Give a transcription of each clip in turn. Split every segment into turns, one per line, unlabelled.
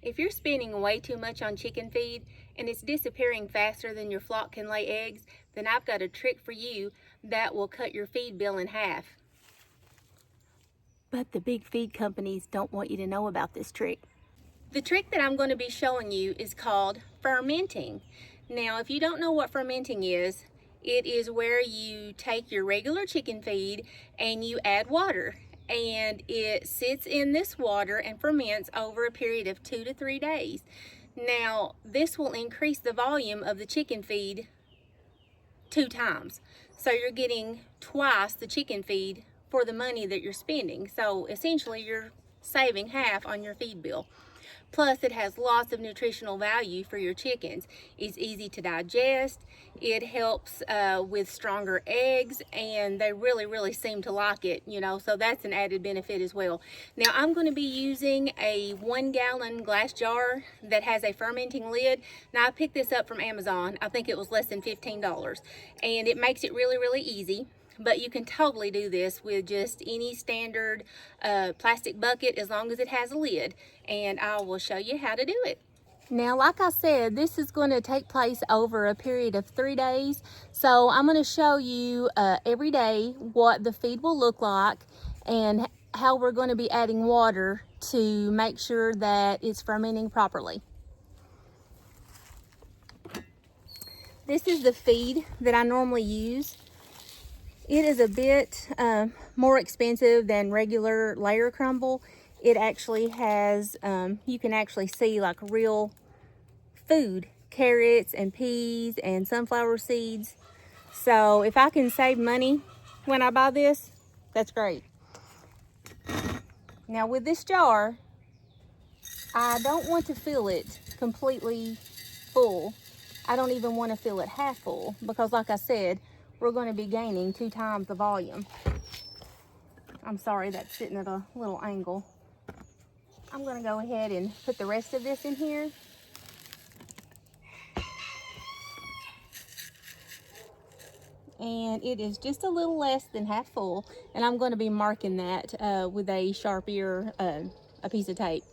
If you're spending way too much on chicken feed and it's disappearing faster than your flock can lay eggs, then I've got a trick for you that will cut your feed bill in half. But the big feed companies don't want you to know about this trick. The trick that I'm going to be showing you is called fermenting. Now, if you don't know what fermenting is, it is where you take your regular chicken feed and you add water. And it sits in this water and ferments over a period of 2 to 3 days. Now, this will increase the volume of the chicken feed 2 times. So you're getting twice the chicken feed for the money that you're spending. So essentially you're saving half on your feed bill. Plus, it has lots of nutritional value for your chickens. It's easy to digest, it helps with stronger eggs, and they really seem to like it, you know, so that's an added benefit as well. Now, I'm going to be using a 1 gallon glass jar that has a fermenting lid. Now, I picked this up from Amazon. I think it was less than $15, and it makes it really easy. But you can totally do this with just any standard plastic bucket as long as it has a lid. And I will show you how to do it. Now, like I said, this is going to take place over a period of 3 days. So I'm going to show you every day what the feed will look like and how we're going to be adding water to make sure that it's fermenting properly. This is the feed that I normally use. It is a bit more expensive than regular layer crumble. It actually has, you can actually see like real food, carrots and peas and sunflower seeds. So if I can save money when I buy this, that's great. Now with this jar, I don't want to fill it completely full. I don't even want to fill it half full because like I said, we're going to be gaining 2 times the volume. I'm sorry, that's sitting at a little angle. I'm going to go ahead and put the rest of this in here. And it is just a little less than half full. And I'm going to be marking that with a Sharpie or a piece of tape.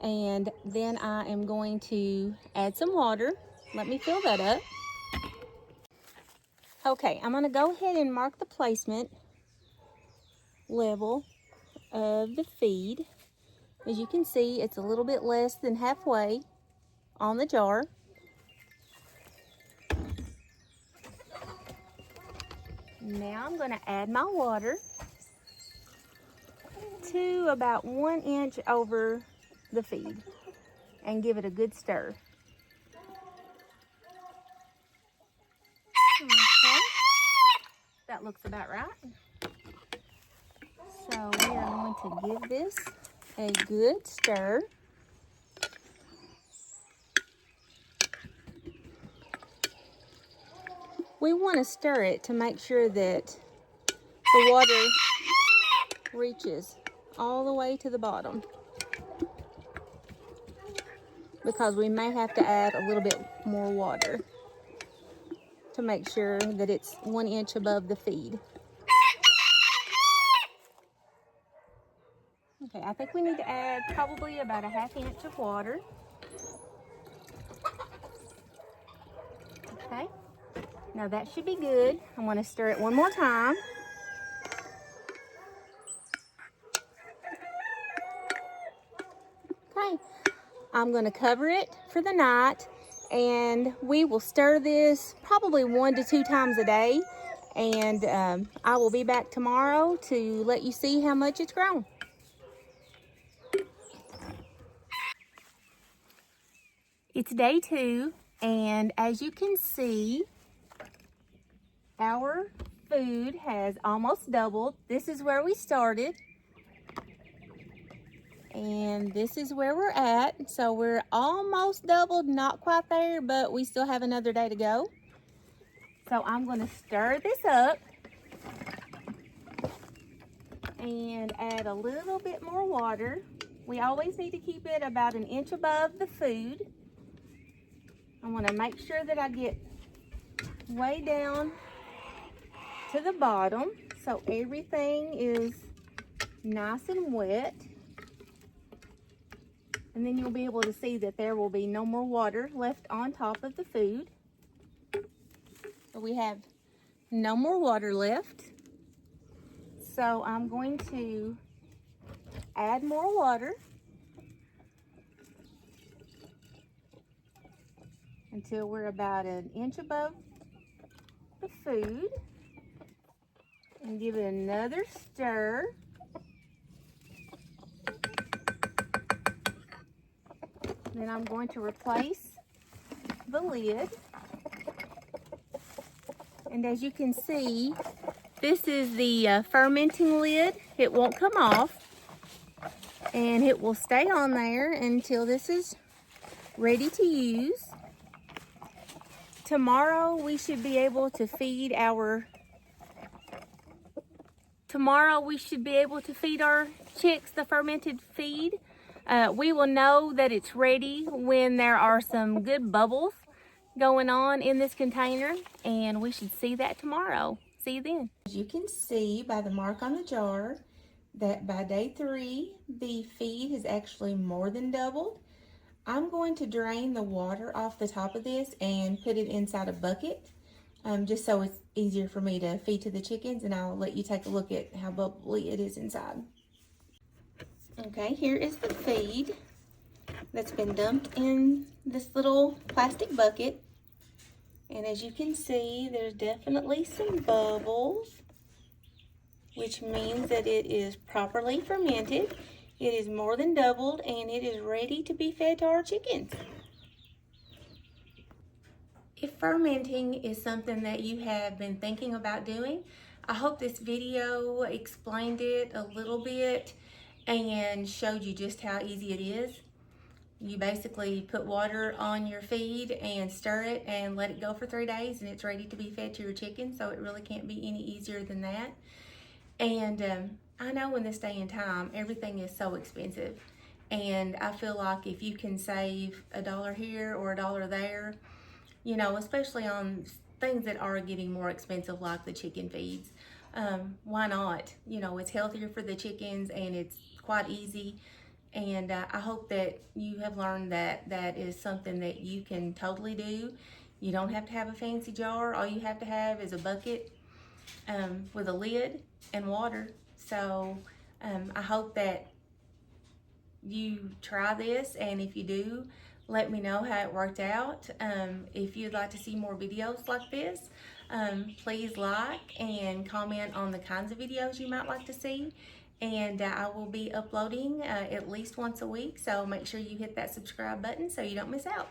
And then I am going to add some water. Let me fill that up. Okay, I'm going to go ahead and mark the placement level of the feed. As you can see, it's a little bit less than halfway on the jar. Now I'm going to add my water to about 1 inch over the feed and give it a good stir. Okay, that looks about right. So we are going to give this a good stir. We want to stir it to make sure that the water reaches all the way to the bottom, because we may have to add a little bit more water to make sure that it's 1 inch above the feed. Okay, I think we need to add probably about a ½ inch of water. Okay, now that should be good. I'm going to stir it one more time. Okay, I'm going to cover it for the night, and we will stir this probably 1 to 2 times a day, and I will be back tomorrow to let you see how much it's grown. It's day 2, and as you can see, our food has almost doubled. This is where we started, and this is where we're at. So we're almost doubled, not quite there, but we still have another day to go. So I'm going to stir this up and add a little bit more water. We always need to keep it about 1 inch above the food. I want to make sure that I get way down to the bottom so everything is nice and wet. And then you'll be able to see that there will be no more water left on top of the food. So we have no more water left. So I'm going to add more water until we're about an inch above the food. And give it another stir. Then I'm going to replace the lid. And as you can see, this is the fermenting lid. It won't come off, and it will stay on there until this is ready to use. Tomorrow we should be able to feed our chicks the fermented feed. We will know that it's ready when there are some good bubbles going on in this container, and we should see that tomorrow. See you then. As you can see by the mark on the jar that by day 3 the feed has actually more than doubled. I'm going to drain the water off the top of this and put it inside a bucket, just so it's easier for me to feed to the chickens, and I'll let you take a look at how bubbly it is inside. Okay, here is the feed that's been dumped in this little plastic bucket. And as you can see, there's definitely some bubbles, which means that it is properly fermented. It is more than doubled, and it is ready to be fed to our chickens. If fermenting is something that you have been thinking about doing, I hope this video explained it a little bit and showed you just how easy it is. You basically put water on your feed and stir it and let it go for 3 days, and it's ready to be fed to your chickens. So it really can't be any easier than that. And I know in this day and time, everything is so expensive. And I feel like if you can save $1 here or $1 there, you know, especially on things that are getting more expensive like the chicken feeds, why not? You know, it's healthier for the chickens and it's quite easy. And I hope that you have learned that that is something that you can totally do. You don't have to have a fancy jar. All you have to have is a bucket with a lid and water. So I hope that you try this, and if you do, let me know how it worked out. If you'd like to see more videos like this, please like and comment on the kinds of videos you might like to see. And I will be uploading at least once a week, so make sure you hit that subscribe button so you don't miss out.